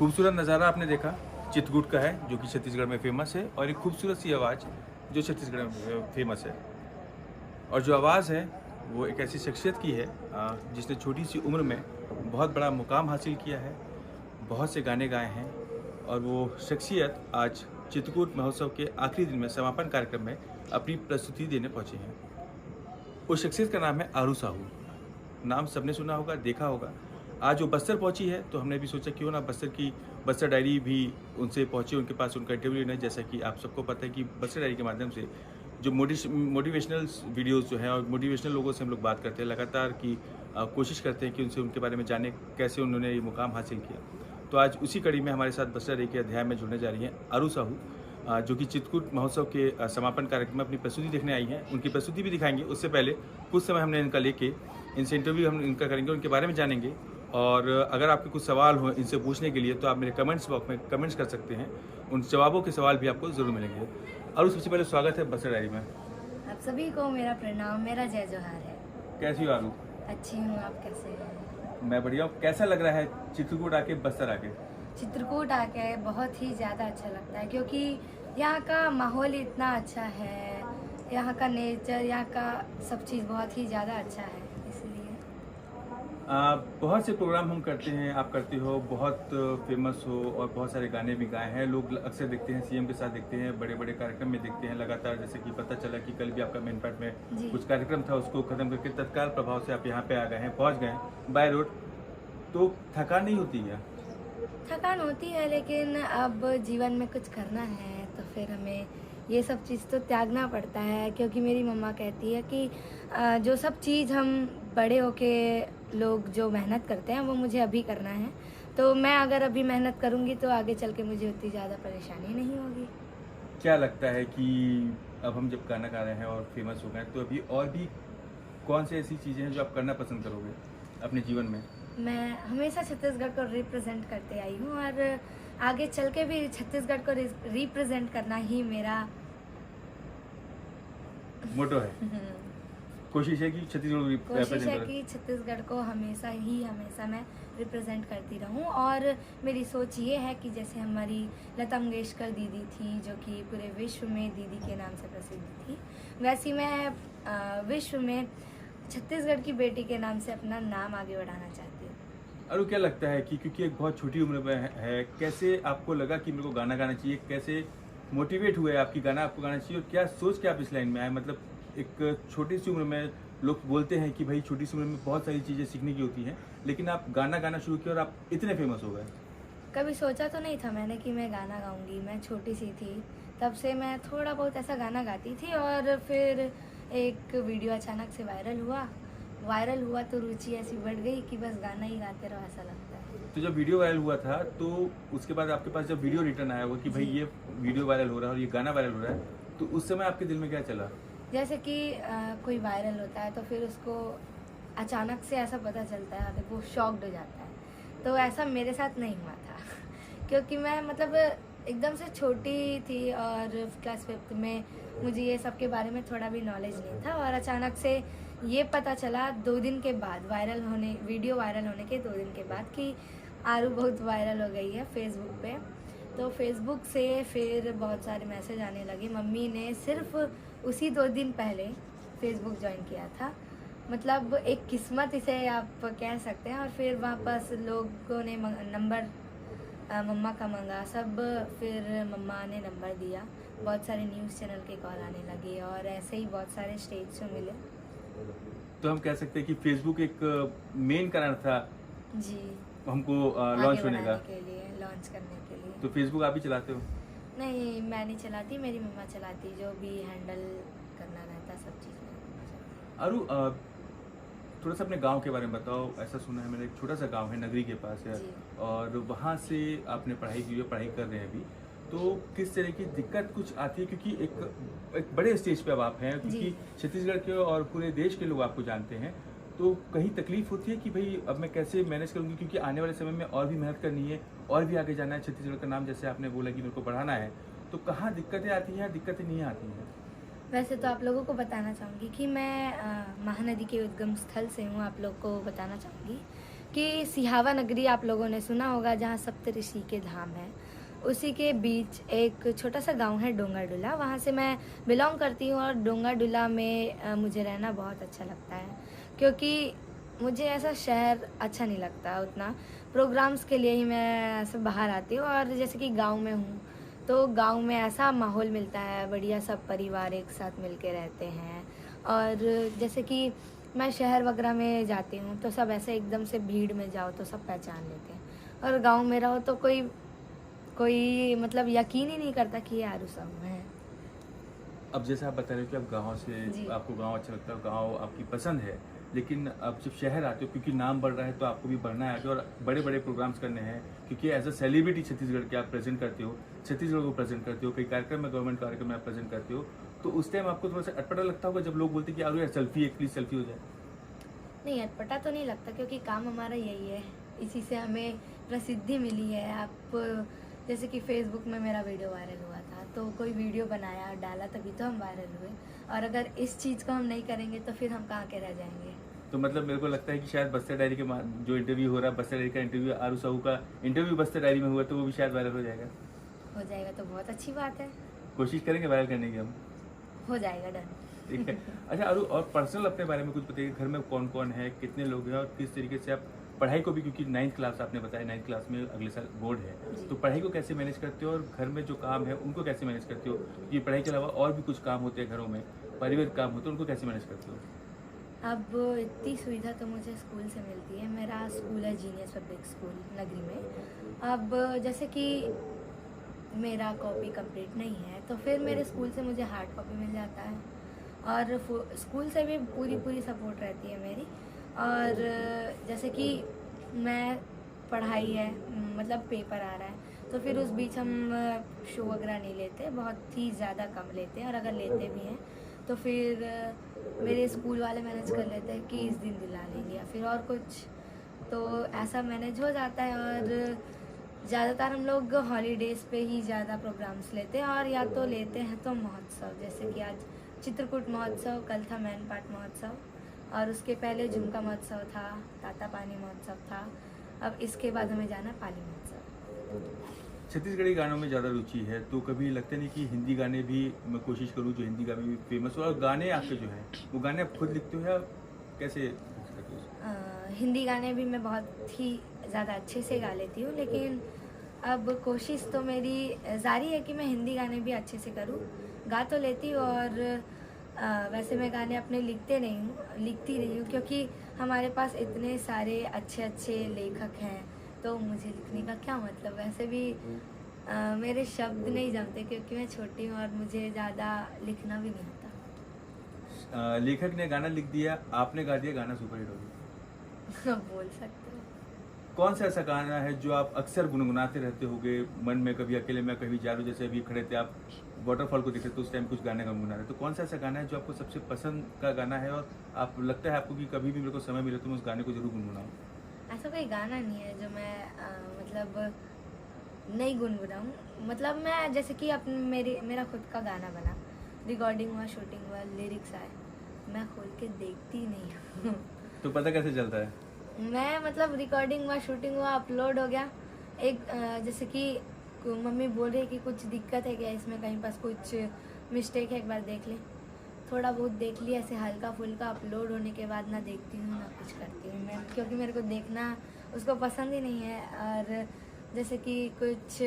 खूबसूरत नज़ारा आपने देखा चित्रकूट का है, जो कि छत्तीसगढ़ में फेमस है, और एक खूबसूरत सी आवाज़ जो छत्तीसगढ़ में फेमस है। और जो आवाज़ है वो एक ऐसी शख्सियत की है जिसने छोटी सी उम्र में बहुत बड़ा मुकाम हासिल किया है, बहुत से गाने गाए हैं, और वो शख्सियत आज चित्रकूट महोत्सव के आखिरी दिन में समापन कार्यक्रम में अपनी प्रस्तुति देने पहुँचे हैं। उस शख्सियत का नाम है आरू साहू। नाम सबने सुना होगा, देखा होगा। आज वो बस्तर पहुंची है, तो हमने भी सोचा क्यों ना बस्तर डायरी भी उनसे पहुंचे, उनके पास उनका इंटरव्यू लेना है। जैसा कि आप सबको पता है कि बस्तर डायरी के माध्यम से जो मोटिवेशनल वीडियोस जो हैं और मोटिवेशनल लोगों से हम लोग बात करते हैं लगातार, की कोशिश करते हैं कि उनसे उनके बारे में जाने, कैसे उन्होंने ये मुकाम हासिल किया। तो आज उसी कड़ी में हमारे साथ बस्तर डायरी के अध्याय में जुड़ने जा रही हैं आरू साहू, जो कि चित्रकूट महोत्सव के समापन कार्यक्रम में अपनी प्रस्तुति देखने आई हैं। उनकी प्रस्तुति भी दिखाएंगे। उससे पहले कुछ समय हमने इनका लेके इनसे इंटरव्यू हम इनका करेंगे, उनके बारे में जानेंगे। और अगर आपके कुछ सवाल हो इनसे पूछने के लिए, तो आप मेरे कमेंट्स बॉक्स में कमेंट्स कर सकते हैं। उन जवाबों के सवाल भी आपको ज़रूर मिलेंगे। और सबसे पहले स्वागत है बस्तर डायरी में। आप सभी को मेरा प्रणाम, मेरा जय जोहार है। कैसी हो आरू? अच्छी हूँ, आप कैसे हैं? मैं बढ़िया हूँ। कैसा लग रहा है चित्रकूट आके, बस्तर आके? चित्रकूट आके बहुत ही ज़्यादा अच्छा लगता है, क्योंकि यहाँ का माहौल इतना अच्छा है, यहाँ का नेचर, यहाँ का सब चीज़ बहुत ही ज़्यादा अच्छा है, इसलिए। बहुत से प्रोग्राम हम करते हैं, आप करते हो, बहुत फेमस हो और बहुत सारे गाने भी गाए हैं। लोग अक्सर देखते हैं, सीएम के साथ देखते हैं, बड़े बड़े कार्यक्रम में देखते हैं लगातार। जैसे कि पता चला कि कल भी आपका मेन पार्ट में कुछ कार्यक्रम था, उसको खत्म करके तत्काल प्रभाव से आप यहाँ पे आ गए हैं, पहुँच गए हैं बाय रोड। तो थकान नहीं होती है? थकान होती है, लेकिन अब जीवन में कुछ करना है तो फिर हमें ये सब चीज़ तो त्यागना पड़ता है, क्योंकि मेरी मम्मा कहती है कि जो सब चीज़ हम बड़े होके लोग जो मेहनत करते हैं वो मुझे अभी करना है। तो मैं अगर अभी मेहनत करूँगी तो आगे चल के मुझे उतनी ज़्यादा परेशानी नहीं होगी। क्या लगता है कि अब हम जब गाना गा रहे हैं और फेमस हो गए, तो अभी और भी कौन सी ऐसी चीज़ें हैं जो आप करना पसंद करोगे अपने जीवन में? मैं हमेशा छत्तीसगढ़ को रिप्रेजेंट करते आई हूँ, और आगे चल के भी छत्तीसगढ़ को रिप्रेजेंट करना ही मेरा मोटो है। कोशिश है कि कोशिश है कि छत्तीसगढ़ को हमेशा मैं रिप्रेजेंट करती रहूं। और मेरी सोच ये है कि जैसे हमारी लता मंगेशकर दीदी थी, जो कि पूरे विश्व में दीदी के नाम से प्रसिद्ध थी, वैसी मैं विश्व में छत्तीसगढ़ की बेटी के नाम से अपना नाम आगे बढ़ाना चाहती हूँ। और क्या लगता है कि क्योंकि एक बहुत छोटी उम्र में है, कैसे आपको लगा कि मेरे को गाना गाना चाहिए? कैसे मोटिवेट हुए आपकी गाना आपको गाना चाहिए, और क्या सोच के आप इस लाइन में आए? मतलब एक छोटी सी उम्र में लोग बोलते हैं कि भाई छोटी सी उम्र में बहुत सारी चीज़ें सीखने की होती हैं, लेकिन आप गाना गाना शुरू किया और आप इतने फेमस हो गए। कभी सोचा तो नहीं था मैंने कि मैं गाना गाऊंगी। मैं छोटी सी थी तब से मैं थोड़ा बहुत ऐसा गाना गाती थी, और फिर एक वीडियो अचानक से वायरल हुआ तो रुचि ऐसी बढ़ गई कि बस गाना ही गाते रहो, ऐसा लगता है। तो जब वीडियो वायरल हुआ था, तो उसके बाद आपके पास जब वीडियो रिटर्न आया हुआ कि भाई ये वीडियो वायरल हो रहा है और ये गाना वायरल हो रहा है, तो उस समय आपके दिल में क्या चला? जैसे कि कोई वायरल होता है तो फिर उसको अचानक से ऐसा पता चलता है तो वो शॉक्ड हो जाता है। तो ऐसा मेरे साथ नहीं हुआ था क्योंकि मैं मतलब एकदम से छोटी थी, और क्लास 5 में मुझे ये सब के बारे में थोड़ा भी नॉलेज नहीं था। और अचानक से ये पता चला 2 दिन के बाद, वीडियो वायरल होने के 2 दिन के बाद, कि आरू बहुत वायरल हो गई है फेसबुक पे। तो फेसबुक से फिर बहुत सारे मैसेज आने लगे। मम्मी ने सिर्फ उसी 2 दिन पहले फेसबुक ज्वाइन किया था, मतलब एक किस्मत इसे आप कह सकते हैं। और फिर वापस लोगों ने नंबर मम्मा का मंगा सब, फिर मम्मा ने नंबर दिया, बहुत सारे न्यूज़ चैनल के कॉल आने लगे, और ऐसे ही बहुत सारे स्टेज शो मिले। तो हम कह सकते हैं कि फेसबुक एक मेन कारण था जी, हमको लॉन्च होने का, लॉन्च करने के लिए। तो फेसबुक आप ही चलाते हो? नहीं, मैं नहीं चलाती, मेरी मम्मा चलाती, जो भी हैंडल करना रहता सब चीज़। आरू, थोड़ा सा अपने गांव के बारे में बताओ। ऐसा सुना है मैंने, एक छोटा सा गांव है, नगरी के पास है, और वहाँ से आपने पढ़ाई की, पढ़ाई कर रहे हैं अभी। तो किस तरह की दिक्कत कुछ आती है, क्योंकि एक बड़े स्टेज पे अब आप हैं, क्योंकि छत्तीसगढ़ के और पूरे देश के लोग आपको जानते हैं, तो कहीं तकलीफ होती है कि भाई अब मैं कैसे मैनेज करूँगी, क्योंकि आने वाले समय में और भी मेहनत करनी है और भी आगे जाना है, छत्तीसगढ़ का नाम जैसे आपने बोला कि मेरे को बढ़ाना है, तो कहाँ दिक्कतें आती हैं, दिक्कतें नहीं आती हैं? वैसे तो आप लोगों को बताना चाहूँगी कि मैं महानदी के उद्गम स्थल से हूँ। आप लोग को बताना चाहूँगी कि सिहावा नगरी आप लोगों ने सुना होगा, जहाँ सप्तऋषि के धाम है, उसी के बीच एक छोटा सा गांव है डोंगरडुला। वहाँ से मैं बिलोंग करती हूँ और डोंगरडुला में मुझे रहना बहुत अच्छा लगता है, क्योंकि मुझे ऐसा शहर अच्छा नहीं लगता उतना। प्रोग्राम्स के लिए ही मैं ऐसे बाहर आती हूँ, और जैसे कि गांव में हूँ तो गांव में ऐसा माहौल मिलता है बढ़िया, सब परिवार एक साथ मिल के रहते हैं। और जैसे कि मैं शहर वगैरह में जाती हूँ तो सब ऐसे एकदम से भीड़ में जाओ तो सब पहचान लेते हैं, और गांव में रहो तो कोई कोई मतलब यकीन ही नहीं करता कि ये आरू साहू है। अब जैसे आप बता रहे हो कि आप गाँव से, जी। आपको गाँव अच्छा लगता है, गाँव आपकी पसंद है, लेकिन अब जब शहर आते हो, क्योंकि नाम बढ़ रहा है तो आपको भी बढ़ना है आगे और बड़े बड़े प्रोग्राम्स करने हैं, क्योंकि एज अ सेलिब्रिटी छत्तीसगढ़ के आप प्रेजेंट करते हो, छत्तीसगढ़ को प्रेजेंट करते हो, कई कार्यक्रम में, गवर्नमेंट कार्यक्रम में आप प्रेजेंट करते हो, तो उस टाइम आपको थोड़ा सा अटपटा लगता होगा जब लोग बोलते हैं कि यार सेल्फी, एक प्लीज सेल्फी हो जाए। नहीं, अटपटा तो नहीं लगता, क्योंकि काम हमारा यही है, इसी से हमें प्रसिद्धि मिली है। आप जैसे कि फेसबुक में मेरा वीडियो वायरल हुआ था, तो कोई वीडियो बनाया और डाला तभी तो हम वायरल हुए, और अगर इस चीज़ को हम नहीं करेंगे तो फिर हम कहाँ के रह जाएंगे। तो मतलब मेरे को लगता है कि शायद बस्तर डायरी के जो इंटरव्यू हो रहा है, बस्तर डायरी का इंटरव्यू, आरू साहू का इंटरव्यू बस्तर डायरी में हुआ, तो वो भी शायद वायरल हो जाएगा। हो जाएगा तो बहुत अच्छी बात है। कोशिश करेंगे वायरल करने की हम। हो जाएगा, डन। ठीक है। अच्छा आरू, और पर्सनल अपने बारे में कुछ बताइए, घर में कौन कौन है, कितने लोग हैं, और किस तरीके से आप पढ़ाई को भी, क्योंकि 9th क्लास आपने बताया, 9th क्लास में अगले साल बोर्ड है, जी। तो पढ़ाई को कैसे मैनेज करते हो, और घर में जो काम है उनको कैसे मैनेज करते हो, ये पढ़ाई के अलावा और भी कुछ काम होते हैं घरों में, पारिवारिक काम होते हैं, उनको कैसे मैनेज करते हो। अब इतनी सुविधा तो मुझे स्कूल से मिलती है। मेरा स्कूल है जीनियस पब्लिक स्कूल नगरी में। अब जैसे कि मेरा कॉपी कंप्लीट नहीं है तो फिर मेरे स्कूल से मुझे हार्ड कॉपी मिल जाता है, और स्कूल से भी पूरी सपोर्ट रहती है मेरी। और जैसे कि मैं पढ़ाई है, मतलब पेपर आ रहा है, तो फिर उस बीच हम शो वगैरह नहीं लेते, बहुत ही ज़्यादा कम लेते हैं, और अगर लेते भी हैं तो फिर मेरे स्कूल वाले मैनेज कर लेते हैं कि इस दिन दिला लेंगे या फिर और कुछ, तो ऐसा मैनेज हो जाता है। और ज़्यादातर हम लोग हॉलीडेज़ पे ही ज़्यादा प्रोग्राम्स लेते हैं, और या तो लेते हैं तो महोत्सव, जैसे कि आज चित्रकूट महोत्सव, कल था मैन पाट महोत्सव, और उसके पहले झुमका महोत्सव था, ताता पानी महोत्सव था, अब इसके बाद हमें जाना पाली महोत्सव। छत्तीसगढ़ी गानों में ज़्यादा रुचि है, तो कभी लगता नहीं कि हिंदी गाने भी मैं कोशिश करूँ जो हिंदी गाने भी फेमस हो, और गाने आपके जो हैं वो गाने आप खुद लिखते हो या कैसे करते हो। हिंदी गाने भी मैं बहुत ही ज़्यादा अच्छे से गा लेती हूँ, लेकिन अब कोशिश तो मेरी जारी है कि मैं हिंदी गाने भी अच्छे से करूँ। गा तो लेती हूँ, और वैसे मैं गाने अपने लिखती नहीं हूँ, क्योंकि हमारे पास इतने सारे अच्छे अच्छे लेखक हैं, तो मुझे लिखने का क्या मतलब। वैसे भी मेरे शब्द नहीं जमते, क्योंकि मैं छोटी हूँ और मुझे ज़्यादा लिखना भी नहीं आता। लेखक ने गाना लिख दिया, आपने गा दिया, गाना सुपरहिट हो गया। बोल सकते हो। कौन सा ऐसा गाना है जो आप अक्सर गुनगुनाते रहते होगे मन में, कभी अकेले में, कभी जा रहे हो, जैसे अभी खड़े थे आप वाटरफॉल को देखे तो उस टाइम कुछ गाने गुनगुना रहे, तो कौन सा ऐसा गाना है जो आपको सबसे पसंद का गाना है, और आप लगता है आपको कि कभी भी मेरे को समय मिले तो मैं उस गाने को जरूर गुनगुनाऊँ। ऐसा कोई गाना नहीं है जो मैं मतलब नहीं गुनगुनाऊँ। मतलब मैं जैसे कि मेरा खुद का गाना बना, रिकॉर्डिंग हुआ, शूटिंग हुआ, लिरिक्स आए, मैं खोल के देखती नहीं हूँ। तो पता कैसे चलता है। मैं मतलब रिकॉर्डिंग हुआ, शूटिंग हुआ, अपलोड हो गया, एक जैसे कि मम्मी बोल रही है कि कुछ दिक्कत है क्या इसमें, कहीं पास कुछ मिस्टेक है, एक बार देख ले, थोड़ा बहुत देख लिया, ऐसे हल्का फुल्का, अपलोड होने के बाद ना देखती हूँ ना कुछ करती हूँ मैं, क्योंकि मेरे को देखना उसको पसंद ही नहीं है। और जैसे कि कुछ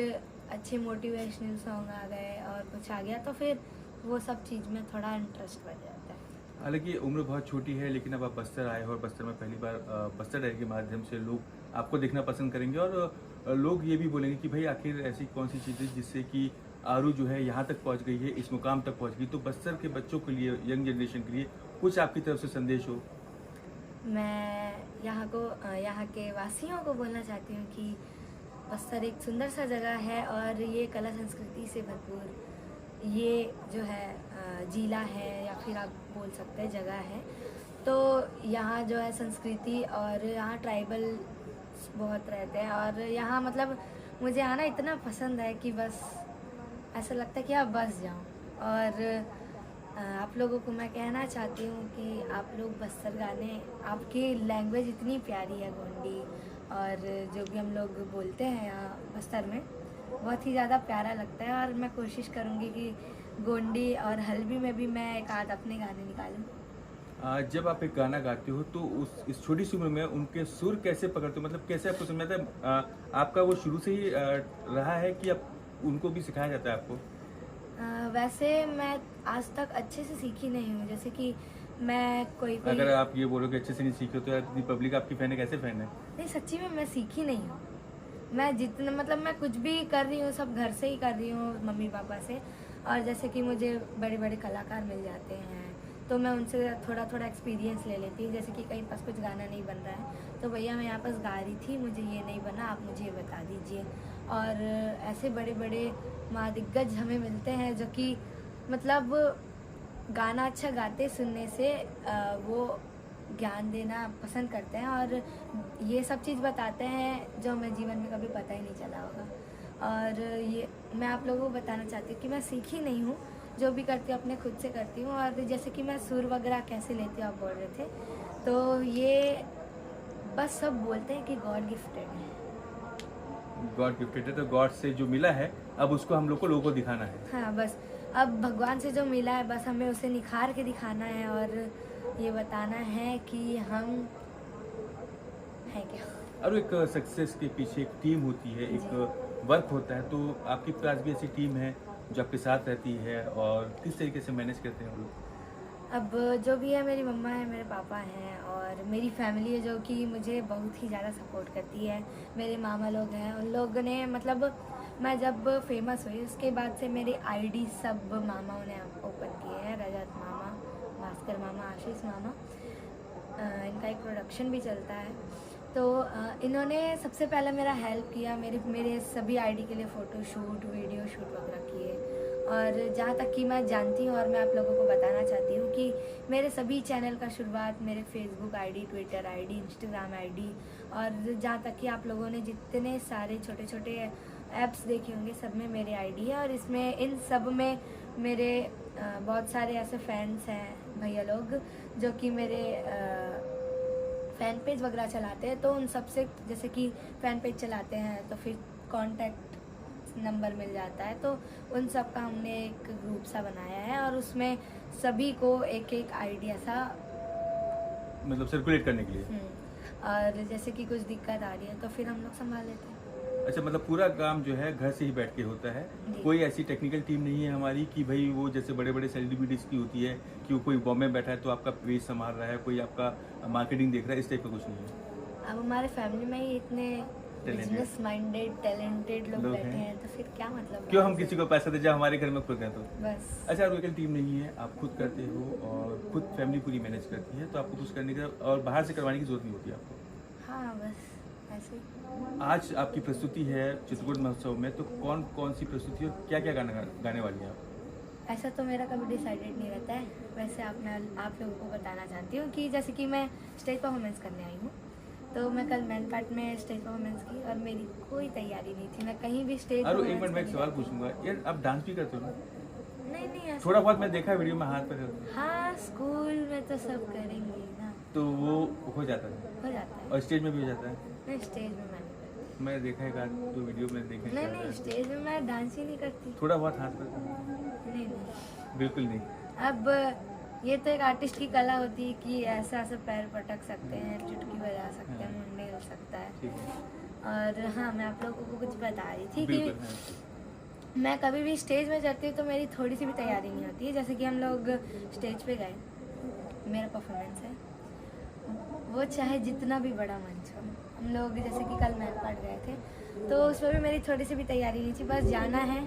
अच्छे मोटिवेशनल सॉन्ग आ गए और कुछ आ गया तो फिर वो सब चीज़ में थोड़ा इंटरेस्ट बढ़ जाता है। हालांकि उम्र बहुत छोटी है, लेकिन अब आप बस्तर आए हो और बस्तर में पहली बार बस्तर डायरी के माध्यम से लोग आपको देखना पसंद करेंगे, और लोग ये भी बोलेंगे कि भाई आखिर ऐसी कौन सी चीज़ है जिससे कि आरू जो है यहाँ तक पहुँच गई है, इस मुकाम तक पहुँच गई। तो बस्तर के बच्चों के लिए, यंग जनरेशन के लिए कुछ आपकी तरफ से संदेश हो। मैं यहाँ के वासियों को बोलना चाहती हूँ कि बस्तर एक सुंदर सा जगह है, और ये कला संस्कृति से भरपूर ये जो है जिला है, या फिर आप बोल सकते हैं जगह है। तो यहाँ जो है संस्कृति, और यहाँ ट्राइबल बहुत रहते हैं, और यहाँ मतलब मुझे आना इतना पसंद है कि बस ऐसा लगता है कि आप बस जाऊँ। और आप लोगों को मैं कहना चाहती हूँ कि आप लोग बस्तर गाने, आपकी लैंग्वेज इतनी प्यारी है गोंडी, और जो भी हम लोग बोलते हैं यहाँ बस्तर में बहुत ही ज़्यादा प्यारा लगता है। और मैं कोशिश करूँगी कि गोंडी और हल्बी में भी मैं एक आध अपने गाने निकालूँ। जब आप एक गाना गाते हो तो उस इस छोटी सी उम्र में उनके सुर कैसे पकड़ते हो, मतलब कैसे आपको समझ में आता है? आपका वो शुरू से ही रहा है कि आप उनको भी सिखाया जाता है आपको? वैसे मैं आज तक अच्छे से सीखी नहीं हूँ, जैसे कि मैं कोई अगर आप ये बोलोगे अच्छे से नहीं सीखे तो यार इतनी पब्लिक आपकी फैन है, कैसे फैन है? नहीं, सच्ची में मैं सीखी नहीं हूँ। मैं जितना मतलब मैं कुछ भी कर रही हूँ सब घर से ही कर रही हूँ, मम्मी पापा से। और जैसे कि मुझे बड़े बड़े कलाकार मिल जाते हैं तो मैं उनसे थोड़ा थोड़ा एक्सपीरियंस ले लेती हूँ। जैसे कि कहीं पास कुछ गाना नहीं बन रहा है तो भैया मैं यहाँ पास गा रही थी, मुझे ये नहीं बना, आप मुझे ये बता दीजिए। और ऐसे बड़े बड़े महादिग्गज हमें मिलते हैं जो कि मतलब गाना अच्छा गाते सुनने से वो ज्ञान देना पसंद करते हैं और ये सब चीज़ बताते हैं जो हमें जीवन में कभी पता ही नहीं चला होगा। और ये मैं आप लोगों को बताना चाहती हूँ कि मैं सीखी नहीं हूँ, जो भी करती हूँ अपने खुद से करती हूँ। और जैसे कि मैं सुर वगैरह कैसे लेती हूँ आप बोल रहे थे, तो ये बस सब बोलते हैं कि गॉड गिफ्टेड है। गॉड गिफ्टेड है तो गॉड से जो मिला है अब उसको हम लोगों को दिखाना है। हाँ, बस अब भगवान से जो मिला है बस हमें उसे निखार के दिखाना है और ये बताना है कि हम हैं क्या। और एक सक्सेस के पीछे एक टीम होती है, एक वर्क होता है, तो आपके पास भी ऐसी टीम है जो आपके साथ रहती है और किस तरीके से मैनेज करते हैं वो लोग? अब जो भी है, मेरी मम्मा है, मेरे पापा हैं और मेरी फैमिली है जो कि मुझे बहुत ही ज़्यादा सपोर्ट करती है। मेरे मामा लोग हैं, उन लोग ने मतलब मैं जब फेमस हुई उसके बाद से मेरे आईडी सब मामाओं ने ओपन किए हैं। रजत मामा, भास्कर मामा, आशीष मामा, इनका एक प्रोडक्शन भी चलता है। तो इन्होंने सबसे पहले मेरा हेल्प किया, मेरे सभी आईडी के लिए फ़ोटो शूट, वीडियो शूट वगैरह किए। और जहाँ तक कि मैं जानती हूँ और मैं आप लोगों को बताना चाहती हूँ कि मेरे सभी चैनल का शुरुआत मेरे Facebook ID, Twitter ID, Instagram ID, और जहाँ तक कि आप लोगों ने जितने सारे छोटे छोटे ऐप्स देखे होंगे सब में मेरे आईडी है। और इसमें इन सब में मेरे बहुत सारे ऐसे फैंस हैं भैया लोग जो कि मेरे फ़ैन पेज वगैरह चलाते हैं। तो उन सब से जैसे कि फ़ैन पेज चलाते हैं तो फिर कांटेक्ट नंबर मिल जाता है, तो उन सब का हमने एक ग्रुप सा बनाया है और उसमें सभी को एक एक आइडिया सा मतलब सर्कुलेट करने के लिए। और जैसे कि कुछ दिक्कत आ रही है तो फिर हम लोग संभाल लेते हैं। अच्छा, मतलब पूरा काम जो है घर से ही बैठ के होता है, कोई ऐसी टेक्निकल टीम नहीं है हमारी कि भाई वो जैसे बड़े बड़े सेलिब्रिटीज़ की होती है कि वो कोई बॉम्बे में बैठा है तो आपका पेज संभाल रहा है, कोई आपका मार्केटिंग देख रहा है, इस टाइप का कुछ नहीं है? अब हमारे फैमिली में ही इतने बिजनेस माइंडेड टैलेंटेड लोग बैठे हैं तो फिर क्या मतलब, क्यों हम किसी को पैसा दे, जब हमारे घर में खुद हैं तो बस। अच्छा, कोई टीम नहीं है, आप खुद करते हो और खुद फैमिली पूरी मैनेज करती है, तो आपको कुछ करने का और बाहर से करवाने की जरूरत नहीं होती आपको। हाँ, बस ऐसे। आज आपकी प्रस्तुति है चित्रकूट महोत्सव में, तो कौन कौन सी प्रस्तुति और क्या क्या गाने वाली है आप? ऐसा तो मेरा कभी डिसाइडेड नहीं रहता है। वैसे मैं आप लोगों को बताना चाहती हूँ कि जैसे कि मैं स्टेज परफॉर्मेंस करने आई हूँ, तो मैं कल मैन पार्ट में स्टेज परफॉर्मेंस की और मेरी कोई तैयारी नहीं थी, मैं कहीं भी स्टेज। अरे एक मिनट, मैं एक सवाल पूछूंगा यार, आप डांस भी करते हो ना? नहीं ऐसा थोड़ा बहुत मैं देखा वीडियो में हाथ पर। हाँ, स्कूल में तो सब करेंगे ना, तो वो हो जाता है और स्टेज में भी हो जाता है? नहीं, स्टेज में मैं देखा है तो वीडियो में देखा है। नहीं, स्टेज में मैं डांस ही नहीं करती। थोड़ा बहुत हाथ पर? नहीं, बिल्कुल नहीं। अब ये तो एक आर्टिस्ट की कला होती है कि ऐसा ऐसा पैर पटक सकते हैं, चुटकी बजा सकते हैं, मुंडे हिल सकता है। और हाँ, मैं आप लोगों को कुछ बता रही थी कि मैं कभी भी स्टेज में जाती हूँ तो मेरी थोड़ी सी भी तैयारी नहीं होती है। जैसे कि हम लोग स्टेज पे गए, मेरा परफॉर्मेंस है, वो चाहे जितना भी बड़ा मंच हो, हम लोग जैसे कि कल मैन पार्ट गए थे तो उसमें भी मेरी थोड़ी सी भी तैयारी नहीं थी, बस जाना है।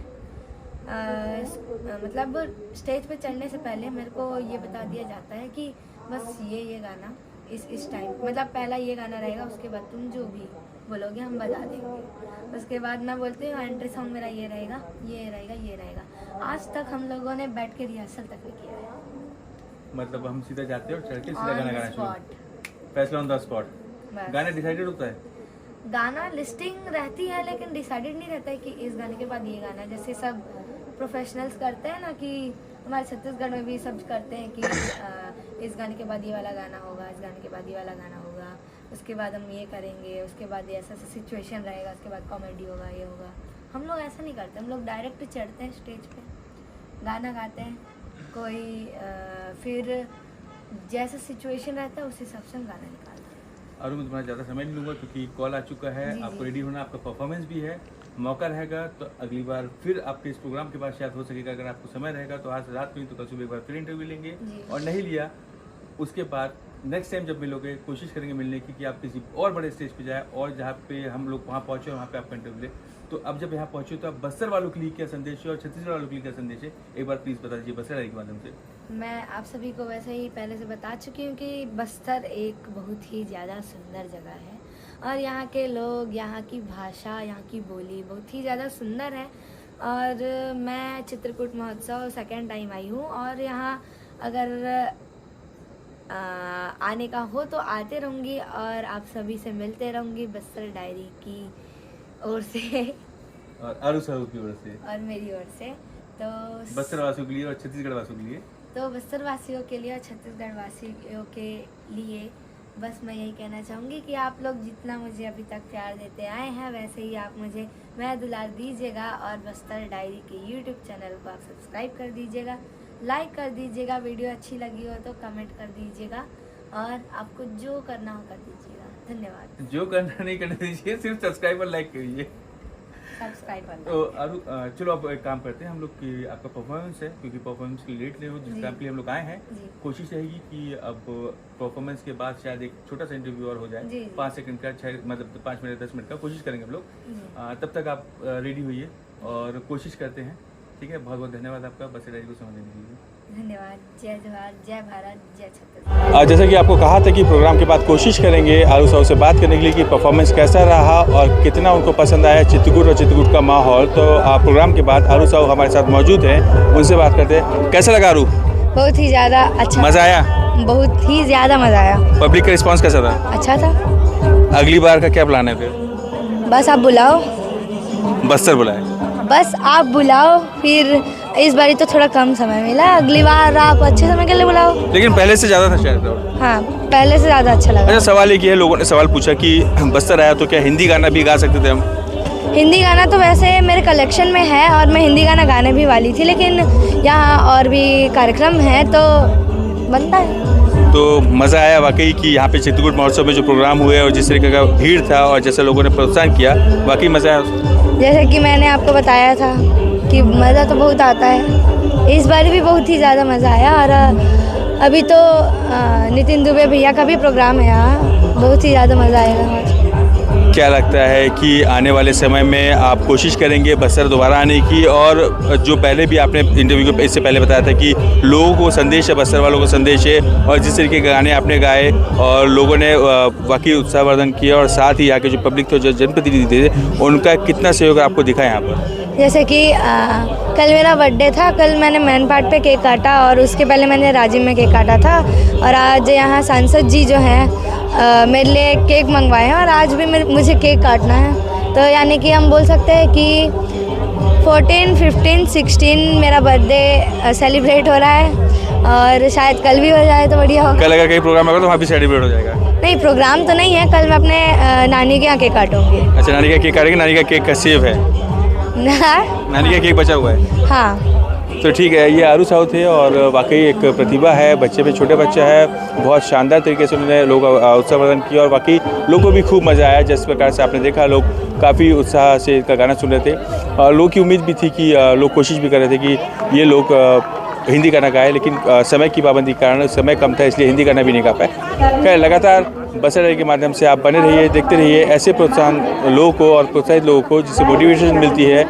मतलब स्टेज पे चढ़ने से पहले मेरे को ये बता दिया जाता है कि बस ये गाना इस टाइम, मतलब पहला ये गाना रहेगा, उसके बाद तुम जो भी बोलोगे हम बजा देंगे। उसके बाद मैं बोलती हूँ एंट्री सॉन्ग मेरा ये रहेगा, ये रहेगा, ये रहेगा। आज तक हम लोगों ने बैठ के रिहर्सल तक नहीं किया है। मतलब हम सीधा जाते हैं और चढ़ के सीधा गाना गाना शुरू, फैसला ऑन द स्पॉट। गाना डिसाइडेड होता है? गाना लिस्टिंग रहती है लेकिन डिसाइडेड नहीं रहता है कि इस गाने के बाद ये गाना, जैसे सब प्रोफेशनल्स करते हैं ना कि हमारे छत्तीसगढ़ में भी सब करते हैं कि इस गाने के बाद ये वाला गाना होगा, इस गाने के बाद ये वाला गाना होगा, उसके बाद हम ये करेंगे, उसके बाद ऐसा ऐसा सिचुएशन रहेगा, उसके बाद कॉमेडी होगा, ये होगा। हम लोग ऐसा नहीं करते, हम लोग डायरेक्ट चढ़ते हैं स्टेज पे, गाना गाते हैं, कोई फिर जैसा सिचुएशन रहता है उस हिसाब से हम गाना निकालते हैं। और मैं तुम्हारा ज़्यादा समय नहीं लूँगा क्योंकि कॉल आ चुका है, जी, आपको जी। रेडी होना, आपका परफॉर्मेंस भी है, मौका रहेगा तो अगली बार फिर आपके इस प्रोग्राम के बाद शायद हो सकेगा, अगर आपको समय रहेगा तो आज रात में ही तो कल सुबह एक बार फिर इंटरव्यू लेंगे, जी। और नहीं लिया उसके बाद नेक्स्ट टाइम जब मिलोगे कोशिश करेंगे मिलने की कि आप किसी और बड़े स्टेज पे जाए, और जहाँ पे हम लोग वहाँ पहुँचे वहाँ पे आपका इंटरव्यू ले। तो अब जब यहाँ पहुँचे तो आप बस्तर वालों के लिए क्या संदेश है और छत्तीसगढ़ वालों के लिए क्या संदेश है, एक बार प्लीज़ बता दीजिए बस्तर के माध्यम से। मैं आप सभी को वैसे ही पहले से बता चुकी हूँ कि बस्तर एक बहुत ही ज़्यादा सुंदर जगह है, और यहाँ के लोग, यहाँ की भाषा, यहाँ की बोली बहुत ही ज़्यादा सुंदर है। और मैं चित्रकूट महोत्सव सेकेंड टाइम आई हूँ, और यहाँ अगर आने का हो तो आते रहूँगी, और आप सभी से मिलते रहूँगी बस्तर डायरी की ओर से और आरू साहू की ओर से और मेरी ओर से। तो बस्तर वासियों के लिए और छत्तीसगढ़ वासियों के लिए, तो बस्तर वासियों के लिए और छत्तीसगढ़ वासियों के लिए बस मैं यही कहना चाहूँगी कि आप लोग जितना मुझे अभी तक प्यार देते आए हैं वैसे ही आप मुझे मैं दुलार दीजिएगा, और बस्तर डायरी के यूट्यूब चैनल को आप सब्सक्राइब कर दीजिएगा, लाइक कर दीजिएगा, वीडियो अच्छी लगी हो तो कमेंट कर दीजिएगा, और आपको जो करना हो कर दीजिएगा। धन्यवाद। जो करना नहीं करना दीजिए, सिर्फ सब्सक्राइब और लाइक करिए। सब्सक्राइब कर तो आरू चलो अब एक काम करते हैं हम लोग की आपका परफॉर्मेंस है, क्योंकि परफॉर्मेंस के लेट नहीं हो जिस जी। टाइम के लिए हम लोग आए हैं, जी। कोशिश रहेगी कि अब परफॉर्मेंस के बाद शायद एक छोटा सा इंटरव्यू और हो जाए, जी। 5 सेकंड का, 6 मतलब 5 मिनट 10 मिनट का कोशिश करेंगे हम लोग। जी। तब तक आप रेडी होइए और कोशिश करते हैं, ठीक है। बहुत बहुत धन्यवाद आपका बस्तर डायरी को समय देने के लिए। धन्यवाद। जय जवाहर, जय भारत, जय छत्तीसगढ़। जैसा कि आपको कहा था कि प्रोग्राम के बाद कोशिश करेंगे आरू साहू से बात करने के लिए कि परफॉर्मेंस कैसा रहा और कितना उनको पसंद आया चित्रकूट और चित्रकूट का माहौल। तो प्रोग्राम के बाद आरू साहू हमारे साथ मौजूद हैं, उनसे बात करते हैं। कैसा लगा आरू? बहुत ही ज़्यादा अच्छा। मज़ा आया? बहुत ही ज़्यादा मज़ा आया। पब्लिक का रिस्पॉन्स कैसा था? अच्छा था। अगली बार का क्या प्लान है फिर? बस आप बुलाओ, बस्तर बुलाए? बस आप बुलाओ। फिर इस बारी तो थोड़ा कम समय मिला, अगली बार आप अच्छे समय के लिए बुलाओ। लेकिन पहले से ज़्यादा था शायद। हाँ, पहले से ज़्यादा अच्छा लगा। अच्छा, सवाल ये कि है, लोगों ने सवाल पूछा कि बस्तर आया तो क्या हिंदी गाना भी गा सकते थे हम? हिंदी गाना तो वैसे मेरे कलेक्शन में है और मैं हिंदी गाना गाने भी वाली थी, लेकिन यहाँ और भी कार्यक्रम है तो बनता है। तो मज़ा आया वाकई कि यहाँ पे चित्रकूट महोत्सव में जो प्रोग्राम हुए और जिस तरीके का भीड़ था और जैसे लोगों ने प्रोत्साहन किया, वाकई मज़ा आया। जैसे कि मैंने आपको बताया था कि मज़ा तो बहुत आता है, इस बार भी बहुत ही ज़्यादा मज़ा आया। और अभी तो नितिन दुबे भैया का भी प्रोग्राम है यहाँ, बहुत ही ज़्यादा मज़ा आएगा। क्या लगता है कि आने वाले समय में आप कोशिश करेंगे बस्तर दोबारा आने की? और जो पहले भी आपने इंटरव्यू के इससे पहले बताया था कि लोगों को संदेश है, बस्तर वालों को संदेश है, और जिस तरीके के गाने आपने गाए और लोगों ने वाकई उत्साहवर्धन किया, और साथ ही यहाँ के जो पब्लिक थे, जो जनप्रतिनिधि थे, उनका कितना सहयोग आपको दिखा यहाँ पर? जैसे कि कल मेरा बर्थडे था, कल मैंने मैन पार्ट पे केक काटा और उसके पहले मैंने राजिम में केक काटा था, और आज यहाँ सांसद जी जो हैं मेरे लिए केक मंगवाए हैं और आज भी मुझे केक काटना है। तो यानी कि हम बोल सकते हैं कि 14, 15, 16 मेरा बर्थडे सेलिब्रेट हो रहा है, और शायद कल भी हो जाए तो बढ़िया हो। कल अगर कहीं प्रोग्राम होगा तो वहाँ भी सेलिब्रेट हो जाएगा? नहीं, प्रोग्राम तो नहीं है, कल मैं अपने नानी के यहाँ केक काटूँगी। अच्छा, नानी का केक काटेंगे? नानी का केक का सेव है? नानी का केक बचा हुआ है? हाँ। तो ठीक है, ये आरू साहू थे और वाकई एक प्रतिभा है, बच्चे पे छोटे बच्चा है, बहुत शानदार तरीके से उन्होंने लोग उत्साहवर्धन किया और वाकई लोगों को भी खूब मज़ा आया। जिस प्रकार से आपने देखा, लोग काफ़ी उत्साह से इनका गाना सुन रहे थे, और लोगों की उम्मीद भी थी कि लोग कोशिश भी कर रहे थे कि ये लोग हिंदी गाना गाए, लेकिन समय की पाबंदी के कारण समय कम था, इसलिए हिंदी गाना भी नहीं गा पाए। खैर, लगातार बस्तर डायरी के माध्यम से आप बने रहिए, देखते रहिए ऐसे प्रोत्साहन लोगों को और प्रोत्साहित लोगों को, जिससे मोटिवेशन मिलती है।